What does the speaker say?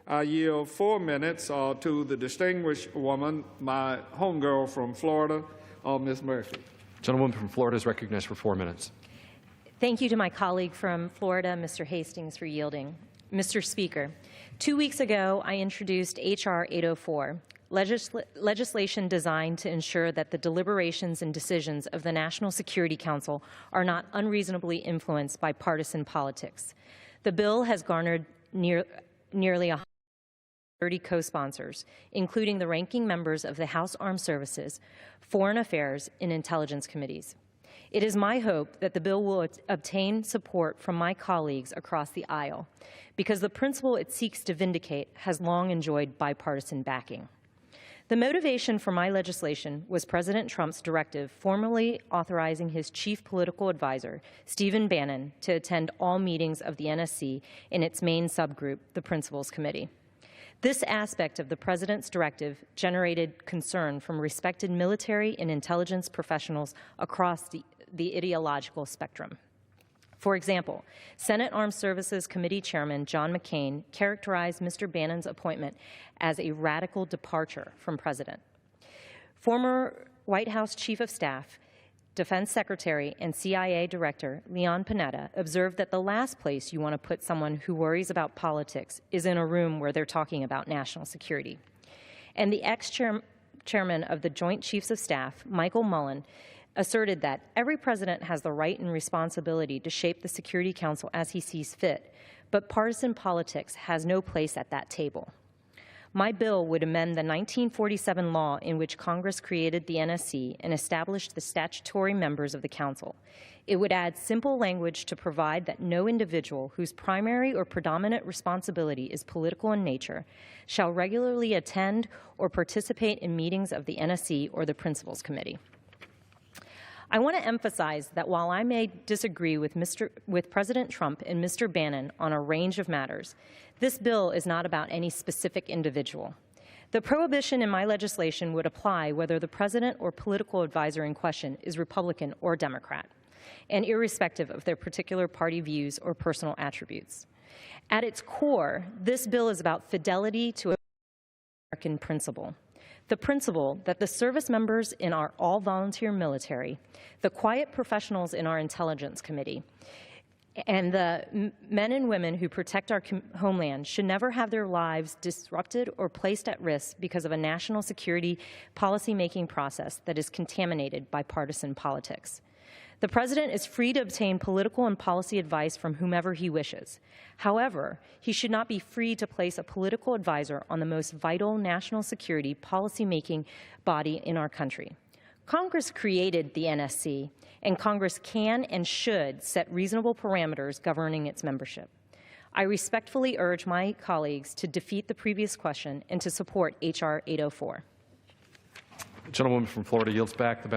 I yield 4 minutes to the distinguished woman, my homegirl from Florida, Ms. Murphy. Gentlewoman from Florida is recognized for 4 minutes. Thank you to my colleague from Florida, Mr. Hastings, for yielding. Mr. Speaker, 2 weeks ago, I introduced H.R. 804, legislation designed to ensure that the deliberations and decisions of the National Security Council are not unreasonably influenced by partisan politics. The bill has garnered nearly 130 co-sponsors, including the ranking members of the House Armed Services, Foreign Affairs, and Intelligence Committees. It is my hope that the bill will obtain support from my colleagues across the aisle, because the principle it seeks to vindicate has long enjoyed bipartisan backing. The motivation for my legislation was President Trump's directive formally authorizing his chief political advisor, Stephen Bannon, to attend all meetings of the NSC in its main subgroup, the Principals Committee. This aspect of the President's directive generated concern from respected military and intelligence professionals across the ideological spectrum. For example, Senate Armed Services Committee Chairman John McCain characterized Mr. Bannon's appointment as a radical departure from President. Former White House Chief of Staff, Defense Secretary, and CIA Director Leon Panetta observed that the last place you want to put someone who worries about politics is in a room where they're talking about national security. And the ex-chairman of the Joint Chiefs of Staff, Michael Mullen, asserted that every president has the right and responsibility to shape the Security Council as he sees fit, but partisan politics has no place at that table. My bill would amend the 1947 law in which Congress created the NSC and established the statutory members of the Council. It would add simple language to provide that no individual whose primary or predominant responsibility is political in nature shall regularly attend or participate in meetings of the NSC or the Principals Committee. I want to emphasize that while I may disagree with President Trump and Mr. Bannon on a range of matters, this bill is not about any specific individual. The prohibition in my legislation would apply whether the president or political advisor in question is Republican or Democrat, and irrespective of their particular party views or personal attributes. At its core, this bill is about fidelity to an American principle. The principle that the service members in our all-volunteer military, the quiet professionals in our Intelligence Committee, and the men and women who protect our homeland should never have their lives disrupted or placed at risk because of a national security policy-making process that is contaminated by partisan politics. The President is free to obtain political and policy advice from whomever he wishes. However, he should not be free to place a political advisor on the most vital national security policy-making body in our country. Congress created the NSC, and Congress can and should set reasonable parameters governing its membership. I respectfully urge my colleagues to defeat the previous question and to support H.R. 804. The gentlewoman from Florida yields back the